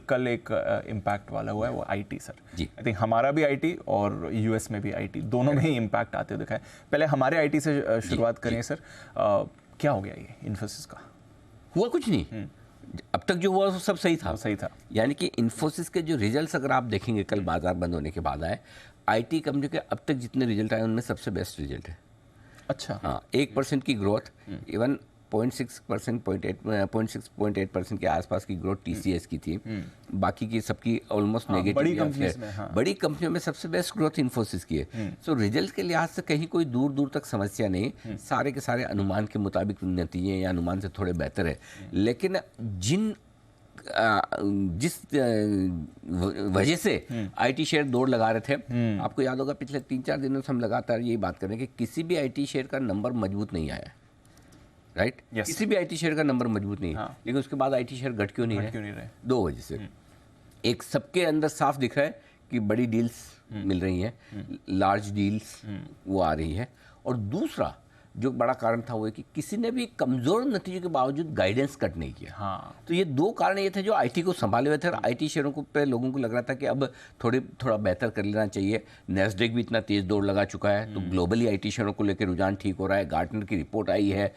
कल एक इम्पैक्ट वाला हुआ है, वो IT sir ji. I think हमारा भी आईटी और यूएस में भी आईटी दोनों में ही इम्पैक्ट आते हुए दिखा है। पहले हमारे आईटी से शुरुआत करें सर, क्या हो गया ये इन्फोसिस का? हुआ कुछ नहीं, अब तक जो हुआ वो सब सही था। सही था, यानी कि इन्फोसिस के जो रिजल्ट्स अगर आप देखेंगे कल बाजार बंद होने के बाद आए, आईटी कंपनी के अब तक जितने रिजल्ट आए उनमें सबसे बेस्ट रिजल्ट है। अच्छा, हाँ, 1% की ग्रोथ, इवन 0.6% के आसपास की ग्रोथ टीसीएस की थी, बाकी की सबकी ऑलमोस्ट नेगेटिव। बड़ी कंपनीज में, बड़ी कंपनियों में सबसे बेस्ट ग्रोथ इन्फोसिस की है। सो रिजल्ट के लिहाज से कहीं कोई दूर दूर तक समस्या नहीं, सारे के सारे अनुमान के मुताबिक नतीजे या अनुमान से थोड़े बेहतर है। लेकिन जिस वजह से आईटी शेयर दौड़ लगा रहे थे, आपको याद होगा पिछले 3-4 दिनों से हम लगातार यही बात कर रहे हैं कि किसी भी आईटी शेयर का नंबर मजबूत नहीं आया, राइट? किसी भी आईटी शेयर का नंबर मजबूत नहीं है। लेकिन उसके बाद आईटी शेयर घट क्यों नहीं रहे? दो वजह से। एक, सबके अंदर साफ दिख रहा है कि बड़ी डील्स मिल रही हैं, लार्ज डील्स वो आ रही है। और दूसरा जो बड़ा कारण था वो है कि किसी ने भी कमजोर नतीजों के बावजूद गाइडेंस कट नहीं किया। तो ये दो कारण ये थे जो आईटी को संभाले हुए थे, और आईटी शेयरों को पे लोगों को लग रहा था कि अब थोड़ा बेहतर कर लेना चाहिए। नैस्डैक भी इतना तेज दौड़ लगा चुका है, तो ग्लोबली आईटी शेयरों को लेकर रुझान ठीक हो रहा है। गार्टनर की रिपोर्ट आई है,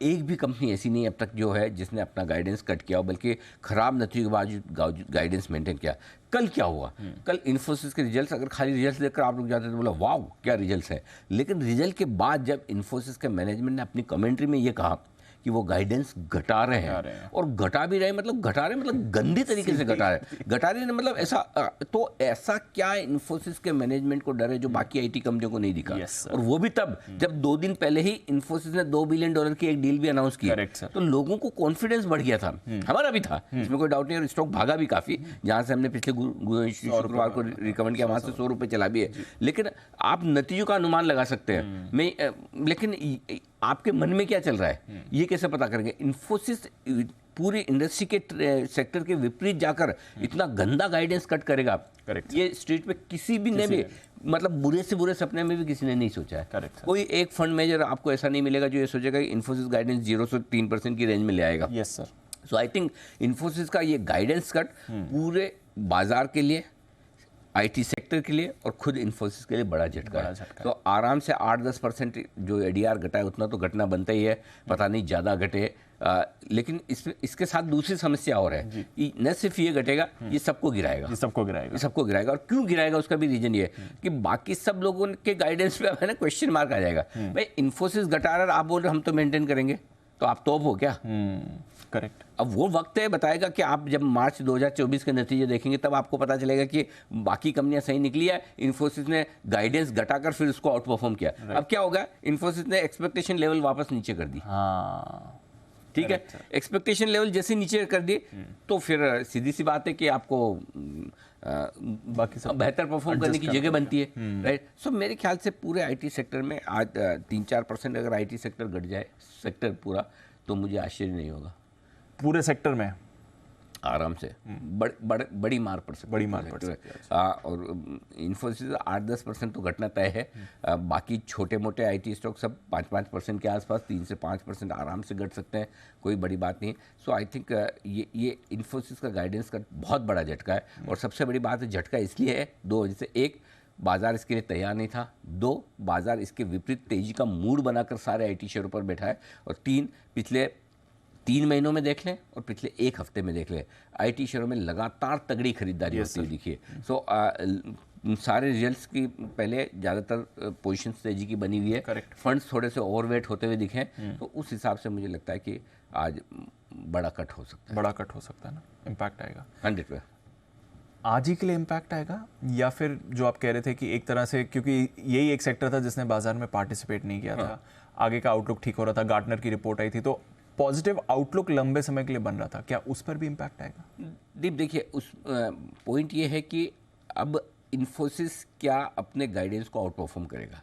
एक भी कंपनी ऐसी नहीं अब तक जो है जिसने अपना गाइडेंस कट किया, बल्कि खराब नतीजों के बावजूद गाइडेंस मेंटेन किया। कल क्या हुआ? कल इन्फोसिस के रिजल्ट्स, अगर खाली रिजल्ट्स देखकर आप लोग जाते तो बोला वाह क्या रिजल्ट्स है, लेकिन रिजल्ट के बाद जब इन्फोसिस के मैनेजमेंट ने अपनी कमेंट्री में ये कहा कि वो गाइडेंस घटा रहे हैं, और घटा भी रहे मतलब गंदी तरीके से घटा रहे हैं, मतलब ऐसा, तो ऐसा क्या इन्फोसिस के मैनेजमेंट को डर है जो बाकी आईटी कंपनियों को नहीं दिखा? और वो भी तब जब 2 दिन पहले ही इन्फोसिस ने $2 बिलियन की एक डील भी अनाउंस की, तो लोगों को कॉन्फिडेंस बढ़ गया था। हमारा भी था, इसमें कोई डाउट नहीं, और स्टॉक भागा भी काफी, जहां से हमने पिछले शुक्रवार को रिकमेंड किया वहां से ₹100 चला भी है। लेकिन आप नतीजों का अनुमान लगा सकते हैं, लेकिन आपके मन में क्या चल रहा है ये कैसे पता करेंगे? इन्फोसिस पूरी इंडस्ट्री के सेक्टर के विपरीत जाकर इतना गंदा गाइडेंस कट करेगा, ये स्ट्रीट पे किसी भी ने भी, मतलब बुरे से बुरे सपने में भी किसी ने नहीं सोचा है। कोई एक फंड मैनेजर आपको ऐसा नहीं मिलेगा जो ये सोचेगा कि इन्फोसिस गाइडेंस 0 से 3% की रेंज में ले आएगा। Yes sir. So I think Infosys का ये गाइडेंस कट पूरे बाजार के लिए, आईटी सेक्टर के लिए और खुद इन्फोसिस के लिए बड़ा झटका है। तो आराम से 8-10% जो एडीआर घटा है उतना तो घटना बनता ही है, पता नहीं ज़्यादा घटे। लेकिन इसके साथ दूसरी समस्या और है, न सिर्फ ये घटेगा, ये सबको गिराएगा। और क्यों गिराएगा उसका भी रीजन ये है कि बाकी सब लोगों के गाइडेंस पे है ना क्वेश्चन मार्क आ जाएगा। भाई इन्फोसिस घटा रहा, आप बोल रहे हम तो मेंटेन करेंगे, तो आप तोप हो क्या? करेक्ट। अब वो वक्त है बताएगा कि आप जब मार्च 2024 के नतीजे देखेंगे तब आपको पता चलेगा कि बाकी कंपनियां सही निकली है, इन्फोसिस ने गाइडेंस घटाकर फिर उसको आउट परफॉर्म किया। अब क्या होगा? इन्फोसिस ने एक्सपेक्टेशन लेवल वापस नीचे कर दी। ठीक है, एक्सपेक्टेशन लेवल जैसे नीचे कर दिए तो फिर सीधी सी बात है कि आपको बाकी सब बेहतर परफॉर्म करने की जगह बनती है, राइट? सो मेरे ख्याल से पूरे आईटी सेक्टर में आज 3-4% अगर आईटी सेक्टर घट जाए, सेक्टर पूरा, तो मुझे आश्चर्य नहीं होगा। पूरे सेक्टर में आराम से बड़ी मार पड़ सकती है। और इन्फोसिस 8-10% तो घटना तय है। बाकी छोटे मोटे आईटी स्टॉक सब 5-5% के आसपास, 3 से 5% आराम से घट सकते हैं, कोई बड़ी बात नहीं। सो आई थिंक ये इन्फोसिस का गाइडेंस का बहुत बड़ा झटका है। और सबसे बड़ी बात है, झटका इसलिए है 2 वजह से। एक, बाजार इसके लिए तैयार नहीं था। 2, बाजार इसके विपरीत तेजी का मूड बनाकर सारे आईटी शेयरों पर बैठा है। और 3, पिछले 3 महीनों में देख लें और पिछले 1 हफ्ते में देख लें, आईटी शेयरों में लगातार तगड़ी खरीदारी होती हुई दिखी है। सो सारे रिजल्ट्स की पहले ज़्यादातर पोजीशन तेजी की बनी हुई है, फंड्स थोड़े से ओवरवेट होते हुए दिखे, तो उस हिसाब से मुझे लगता है कि आज बड़ा कट हो सकता है ना, इम्पैक्ट आएगा 100%। आज ही के लिए इम्पैक्ट आएगा, या फिर जो आप कह रहे थे कि एक तरह से, क्योंकि यही एक सेक्टर था जिसने बाजार में पार्टिसिपेट नहीं किया था, आगे का आउटलुक ठीक हो रहा था, गार्टनर की रिपोर्ट आई थी, तो पॉजिटिव आउटलुक लंबे समय के लिए बन रहा था, क्या उस पर भी इम्पैक्ट आएगा? दीप देखिए, उस पॉइंट ये है कि अब इन्फोसिस क्या अपने गाइडेंस को आउट परफॉर्म करेगा?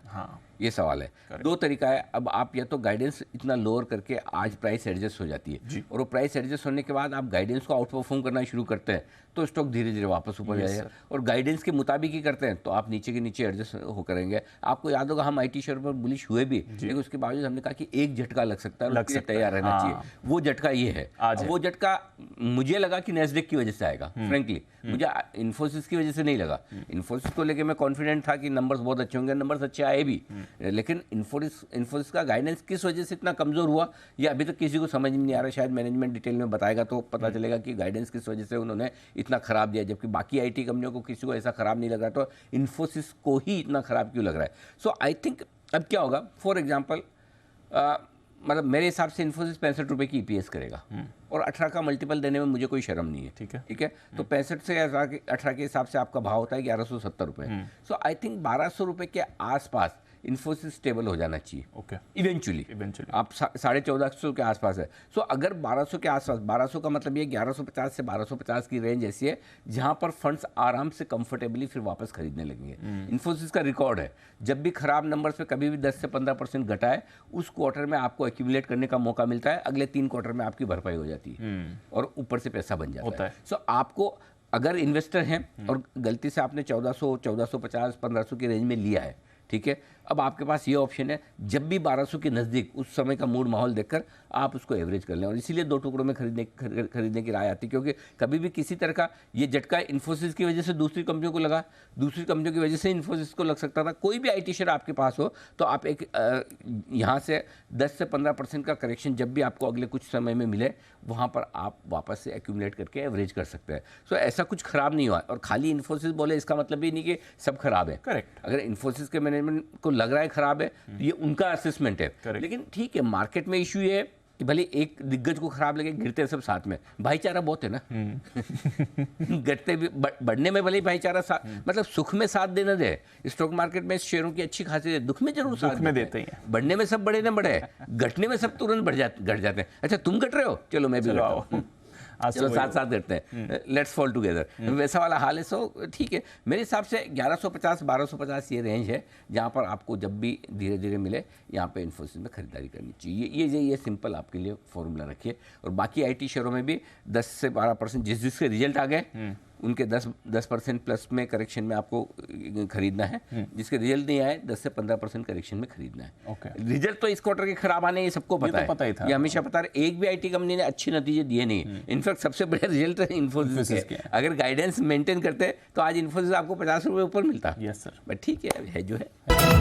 ये सवाल है। दो तरीका है, अब आप या तो गाइडेंस इतना लोअर करके आज प्राइस एडजस्ट हो जाती है और वो प्राइस एडजस्ट होने के बाद आप गाइडेंस को आउट परफॉर्म करना शुरू करते हैं तो स्टॉक धीरे धीरे वापस ऊपर जाएगा, और गाइडेंस के मुताबिक ही करते हैं तो आप नीचे के नीचे एडजस्ट हो करेंगे। आपको याद होगा हम IT शेयर पर बुलिश हुए भी, लेकिन उसके बावजूद हमने कहा कि एक झटका लग सकता है, उसके लिए तैयार रहना चाहिए। वो झटका ये है, वो झटका मुझे लगा कि नेस्डेक की वजह से आएगा, फ्रेंकली मुझे इन्फोसिस की वजह से नहीं लगा। इन्फोसिस को लेके मैं कॉन्फिडेंट था कि नंबर्स बहुत अच्छे होंगे, नंबर्स अच्छे आए भी, लेकिन इन्फोसिस का गाइडेंस किस वजह से इतना कमजोर हुआ ये अभी तक किसी को समझ में नहीं आ रहा। शायद मैनेजमेंट डिटेल में बताएगा तो पता चलेगा कि गाइडेंस किस वजह से उन्होंने इतना खराब दिया, जबकि बाकी IT कंपनियों को किसी को ऐसा खराब नहीं लग रहा, तो इन्फोसिस को ही इतना खराब क्यों लग रहा है। सो आई थिंक अब क्या होगा, फॉर एग्जाम्पल मतलब मेरे हिसाब से इन्फोसिस 65 रुपये की EPS करेगा और 18 का मल्टीपल देने में मुझे कोई शर्म नहीं है। ठीक है, तो 65 से 18 के हिसाब से आपका भाव होता है 1170 रुपये। सो आई थिंक 1200 रुपये के आसपास इन्फोसिस स्टेबल हो जाना चाहिए। ओके, इवेंचुअली आप 1450 के आसपास है। सो अगर 1200 के आसपास, 1200 का मतलब ये 1150 से 1250 की रेंज ऐसी है जहां पर फंड्स आराम से कंफर्टेबली फिर वापस खरीदने लगेंगे। इन्फोसिस का रिकॉर्ड है, जब भी खराब नंबर्स पे कभी भी 10 से 15% घटा है, उस क्वार्टर में आपको एक्यूमुलेट करने का मौका मिलता है, अगले 3 क्वार्टर में आपकी भरपाई हो जाती है और ऊपर से पैसा बन जाता है। सो आपको अगर इन्वेस्टर हैं और गलती से आपने 1400, 1450, 1500 की रेंज में लिया है, ठीक है, अब आपके पास ये ऑप्शन है, जब भी 1200 के नज़दीक उस समय का मूड माहौल देखकर आप उसको एवरेज कर लें, और इसीलिए 2 टुकड़ों में खरीदने की राय आती है, क्योंकि कभी भी किसी तरह का ये झटका इन्फोसिस की वजह से दूसरी कंपनियों को लगा, दूसरी कंपनियों की वजह से इन्फोसिस को लग सकता था। कोई भी IT शेयर आपके पास हो तो आप एक यहाँ से 10 से 15% का करेक्शन जब भी आपको अगले कुछ समय में मिले, वहाँ पर आप वापस से एक्यूमुलेट करके एवरेज कर सकते हैं। सो ऐसा कुछ खराब नहीं हुआ, और खाली इन्फोसिस बोले इसका मतलब ही नहीं कि सब खराब है। करेक्ट, अगर इन्फोसिस के मैनेजमेंट को लग रहा है खराब है तो ये उनका असेसमेंट है, लेकिन ठीक है, मार्केट में इशू ये है कि भले एक दिग्गज को खराब लगे, गिरते सब साथ में, भाईचारा बहुत है ना। घटते भी बढ़ने में भले भाईचारा मतलब सुख में साथ देना दे। स्टॉक मार्केट में शेयरों की अच्छी खासी है, दुख में जरूर साथ में देते हैं। बढ़ने में सब बड़े ना बढ़े, घटने में सब तुरंत घट जाते हैं। अच्छा तुम घट रहे हो, चलो मैं भी घटता हूं, चलो साथ साथ करते हैं, लेट्स फॉल टुगेदर, वैसा वाला हाल है। सो ठीक है, मेरे हिसाब से 1150 1250 ये रेंज है जहाँ पर आपको जब भी धीरे धीरे मिले यहाँ पे इन्फोसिस में खरीदारी करनी चाहिए। ये सिंपल आपके लिए फॉर्मूला रखिए, और बाकी IT शेयरों में भी 10 से 12% जिसके रिजल्ट आ गए उनके 10% प्लस में करेक्शन में आपको खरीदना है, जिसके रिजल्ट नहीं आए 10 से 15% करेक्शन में खरीदना है। रिजल्ट तो इस क्वार्टर के खराब आने ये सबको पता है, पता ही था, ये हमेशा पता है। एक भी IT कंपनी ने अच्छे नतीजे दिए नहीं, इनफैक्ट सबसे बड़े रिजल्ट है इन्फोसिस के। अगर गाइडेंस मेंटेन करते तो आज इन्फोसिस आपको 50 रुपये ऊपर मिलता। यस सर, बट ठीक है जो है।